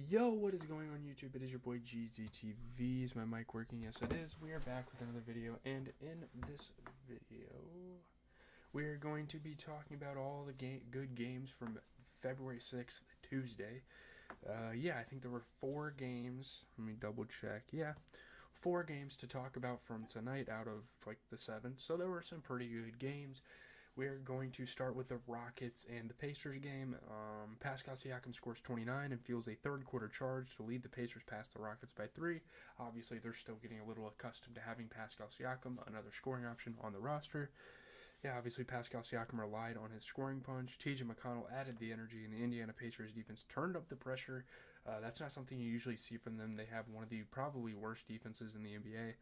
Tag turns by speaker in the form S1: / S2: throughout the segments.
S1: Yo, what is going on YouTube? It is your boy GZTV. Is my mic working? Yes, it is. We are back with another video, and in this video, we are going to be talking about all the good games from February 6th, Tuesday. I think there were 4 games. Let me double check. Yeah, 4 games to talk about from tonight out of like the 7. So there were some pretty good games. We're going to start with the Rockets and the Pacers game. Pascal Siakam scores 29 and feels a third quarter charge to lead the Pacers past the Rockets by 3. Obviously, they're still getting a little accustomed to having Pascal Siakam, another scoring option on the roster. Yeah, obviously Pascal Siakam relied on his scoring punch. T.J. McConnell added the energy, and the Indiana Pacers defense turned up the pressure. That's not something you usually see from them. They have one of the probably worst defenses in the NBA.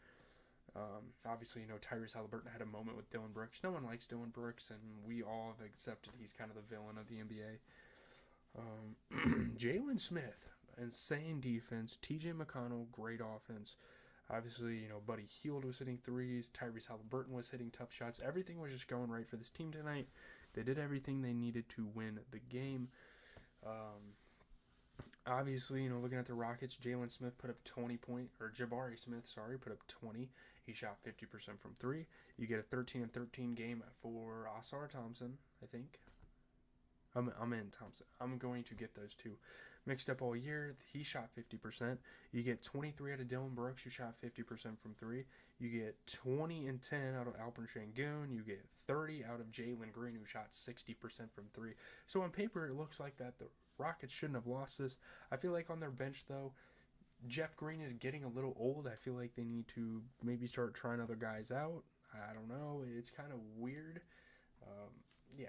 S1: Obviously, Tyrese Halliburton had a moment with Dillon Brooks. No one likes Dillon Brooks, and we all have accepted he's kind of the villain of the NBA. Jalen Smith, insane defense. T.J. McConnell, great offense. Obviously, Buddy Hield was hitting threes. Tyrese Halliburton was hitting tough shots. Everything was just going right for this team tonight. They did everything they needed to win the game. Obviously, looking at the Rockets, Jabari Smith, put up 20. He shot 50% from 3. You get a 13-13 game for Ausar Thompson, I think. I'm in Thompson. I'm going to get those two mixed up all year. He shot 50%. You get 23 out of Dillon Brooks, who shot 50% from 3. You get 20 and 10 out of Alperen Sengun. You get 30 out of Jalen Green, who shot 60% from 3. So on paper, it looks like that the Rockets shouldn't have lost this. I feel like on their bench, though, Jeff Green is getting a little old. I feel like they need to maybe start trying other guys out. I don't know. It's kind of weird.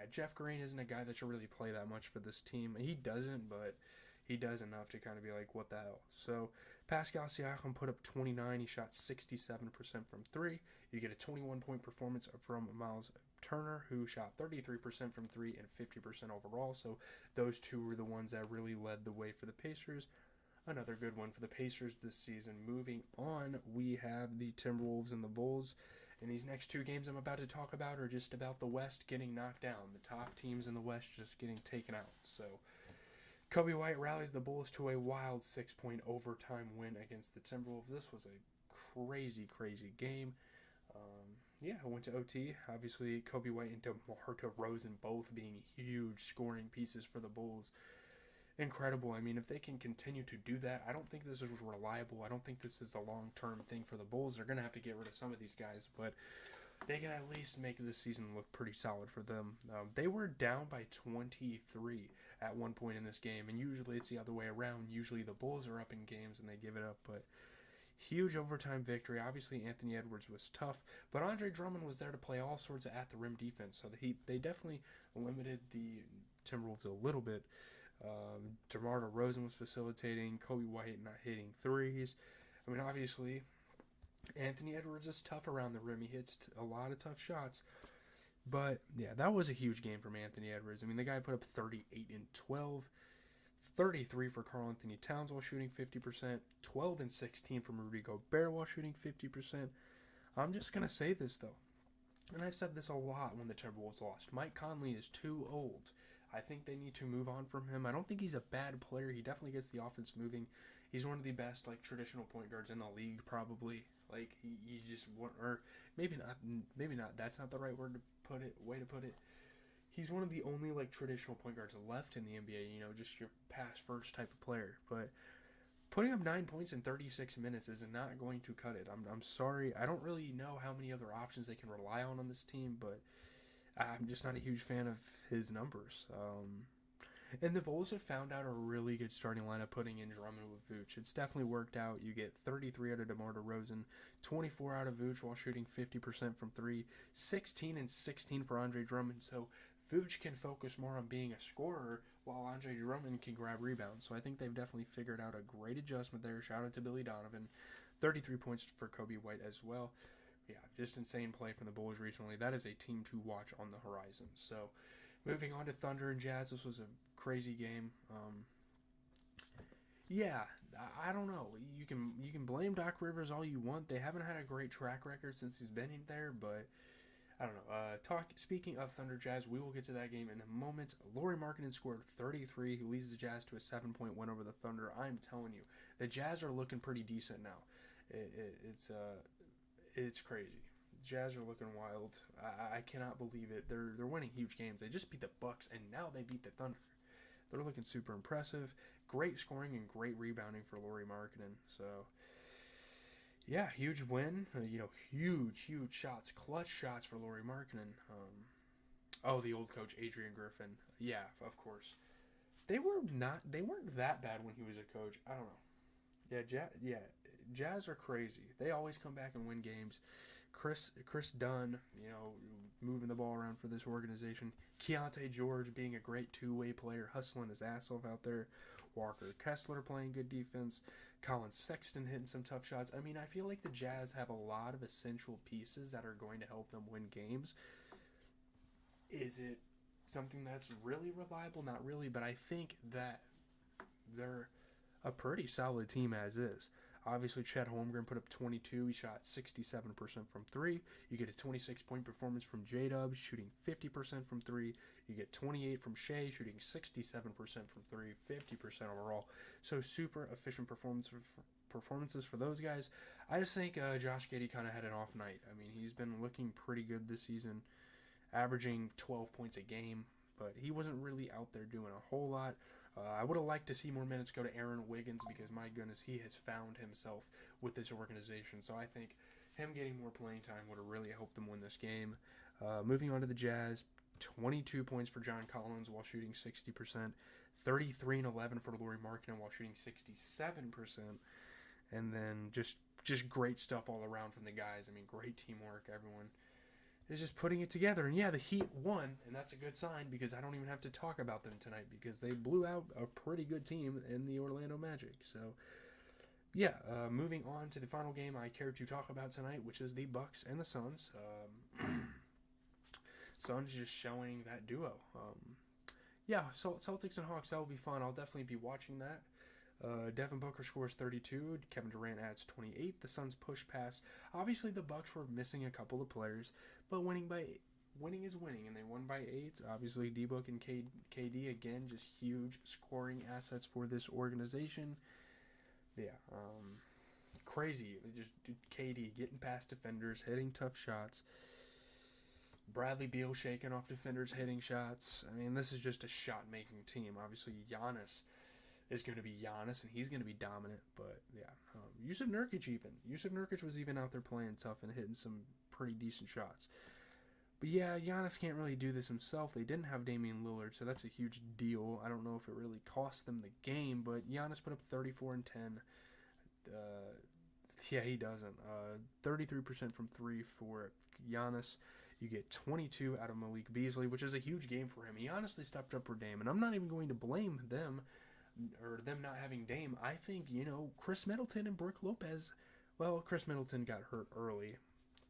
S1: Jeff Green isn't a guy that should really play that much for this team. He doesn't, but he does enough to kind of be like, what the hell? So Pascal Siakam put up 29. He shot 67% from 3. You get a 21-point performance from Miles Turner, who shot 33% from 3 and 50% overall. So those two were the ones that really led the way for the Pacers. Another good one for the Pacers this season. Moving on, we have the Timberwolves and the Bulls. And these next 2 games I'm about to talk about are just about the West getting knocked down. The top teams in the West just getting taken out. So Kobe White rallies the Bulls to a wild 6-point overtime win against the Timberwolves. This was a crazy, crazy game. I went to OT. Obviously, Kobe White and DeMar DeRozan both being huge scoring pieces for the Bulls. Incredible. I mean, if they can continue to do that, I don't think this is reliable. I don't think this is a long-term thing for the Bulls. They're going to have to get rid of some of these guys, but they can at least make this season look pretty solid for them. They were down by 23 at one point in this game, and usually it's the other way around. Usually the Bulls are up in games and they give it up, but huge overtime victory. Obviously, Anthony Edwards was tough, but Andre Drummond was there to play all sorts of at-the-rim defense, so they definitely limited the Timberwolves a little bit. DeMar DeRozan was facilitating. Kobe White not hitting threes. I mean, obviously, Anthony Edwards is tough around the rim. He hits a lot of tough shots. But, that was a huge game from Anthony Edwards. I mean, the guy put up 38 and 12. 33 for Karl Anthony Towns while shooting 50%. 12 and 16 from Rudy Gobert while shooting 50%. I'm just going to say this, though. And I've said this a lot when the Timberwolves lost. Mike Conley is too old. I think they need to move on from him. I don't think he's a bad player. He definitely gets the offense moving. He's one of the best traditional point guards in the league, probably. He's just one, or maybe not. That's not the right way to put it. He's one of the only traditional point guards left in the NBA. Just your pass first type of player, but putting up 9 points in 36 minutes is not going to cut it. I'm sorry. I don't really know how many other options they can rely on this team, but I'm just not a huge fan of his numbers. And the Bulls have found out a really good starting lineup putting in Drummond with Vooch. It's definitely worked out. You get 33 out of DeMar DeRozan, 24 out of Vooch while shooting 50% from 3, 16 and 16 for Andre Drummond. So Vooch can focus more on being a scorer while Andre Drummond can grab rebounds. So I think they've definitely figured out a great adjustment there. Shout out to Billy Donovan. 33 points for Kobe White as well. Just insane play from the Bulls recently. That is a team to watch on the horizon. So, moving on to Thunder and Jazz, this was a crazy game. I don't know. You can blame Doc Rivers all you want. They haven't had a great track record since he's been in there, but I don't know. Speaking of Thunder Jazz, we will get to that game in a moment. Lauri Markkanen scored 33. He leads the Jazz to a 7-point win over the Thunder. I'm telling you, the Jazz are looking pretty decent now. It's crazy. Jazz are looking wild. I cannot believe it. They're winning huge games. They just beat the Bucks and now they beat the Thunder. They're looking super impressive. Great scoring and great rebounding for Lauri Markkanen. So yeah, huge win. Huge shots, clutch shots for Lauri Markkanen. The old coach Adrian Griffin. Yeah, of course. They weren't that bad when he was a coach. I don't know. Jazz are crazy. They always come back and win games. Chris Dunn, moving the ball around for this organization. Keontae George being a great two-way player, hustling his ass off out there. Walker Kessler playing good defense. Colin Sexton hitting some tough shots. I mean, I feel like the Jazz have a lot of essential pieces that are going to help them win games. Is it something that's really reliable? Not really, but I think that they're a pretty solid team as is. Obviously, Chet Holmgren put up 22. He shot 67% from three. You get a 26-point performance from J-Dub, shooting 50% from three. You get 28 from Shea, shooting 67% from three, 50% overall. So super efficient performances for those guys. I just think Josh Giddey kind of had an off night. I mean, he's been looking pretty good this season, averaging 12 points a game, but he wasn't really out there doing a whole lot. I would have liked to see more minutes go to Aaron Wiggins because, my goodness, he has found himself with this organization. So I think him getting more playing time would have really helped them win this game. Moving on to the Jazz, 22 points for John Collins while shooting 60%, 33 and 11 for Lauri Markkanen while shooting 67%, and then just great stuff all around from the guys. I mean, great teamwork. Everyone is just putting it together. And yeah, the Heat won, and that's a good sign because I don't even have to talk about them tonight because they blew out a pretty good team in the Orlando Magic. So yeah, moving on to the final game I care to talk about tonight, which is the Bucks and the Suns. Suns just showing that duo. Celtics and Hawks, that will be fun. I'll definitely be watching that. Devin Booker scores 32. Kevin Durant adds 28. The Suns push past. Obviously, the Bucks were missing a couple of players, but winning is winning, and they won by 8. Obviously, D-Book and KD, again, just huge scoring assets for this organization. Yeah, crazy. Just KD getting past defenders, hitting tough shots. Bradley Beal shaking off defenders, hitting shots. I mean, this is just a shot-making team. Obviously, Giannis is going to be Giannis, and he's going to be dominant. But, yeah, Jusuf Nurkic was even out there playing tough and hitting some pretty decent shots. But, yeah, Giannis can't really do this himself. They didn't have Damian Lillard, so that's a huge deal. I don't know if it really cost them the game, but Giannis put up 34 and 10. Yeah, he doesn't. 33% from 3 for Giannis. You get 22 out of Malik Beasley, which is a huge game for him. He honestly stepped up for Dame, and I'm not even going to blame them or them not having Dame. I think, Chris Middleton and Brook Lopez, well, Chris Middleton got hurt early.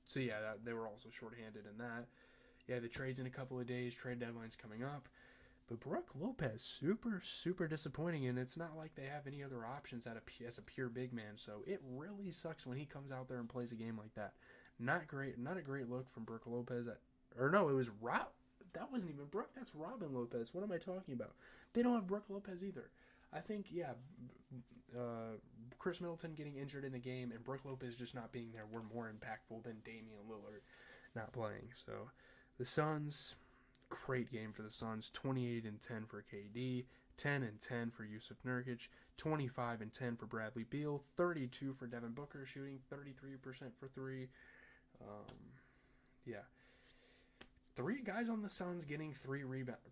S1: So, yeah, they were also shorthanded in that. Yeah, the trade's in a couple of days. Trade deadline's coming up. But Brook Lopez, super, super disappointing, and it's not like they have any other options as a pure big man. So it really sucks when he comes out there and plays a game like that. Not great. Not a great look from Brook Lopez. It was Rob. That wasn't even Brook. That's Robin Lopez. What am I talking about? They don't have Brook Lopez either. I think, Chris Middleton getting injured in the game and Brook Lopez just not being there were more impactful than Damian Lillard not playing. So the Suns, great game for the Suns. 28 and 10 for KD, 10 and 10 for Jusuf Nurkic, 25 and 10 for Bradley Beal, 32 for Devin Booker, shooting 33% for 3. 3 guys on the Suns getting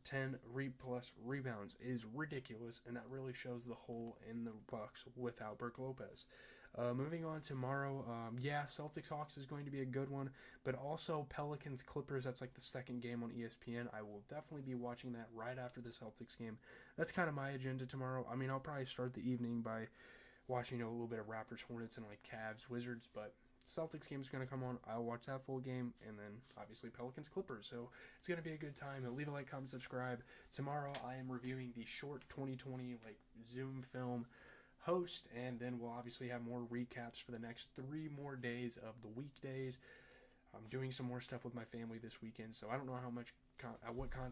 S1: 10 plus rebounds is ridiculous, and that really shows the hole in the Bucks without Brook Lopez. Moving on tomorrow, Celtics Hawks is going to be a good one, but also Pelicans Clippers. That's like the second game on ESPN. I will definitely be watching that right after the Celtics game. That's kind of my agenda tomorrow. I mean, I'll probably start the evening by watching a little bit of Raptors Hornets and like Cavs Wizards, but Celtics game is going to come on. I'll watch that full game, and then obviously Pelicans Clippers. So it's going to be a good time. Leave a like, comment, subscribe. Tomorrow I am reviewing the short 2020 Zoom film Host, and then we'll obviously have more recaps for the next 3 more days of the weekdays. I'm doing some more stuff with my family this weekend, so I don't know how much what content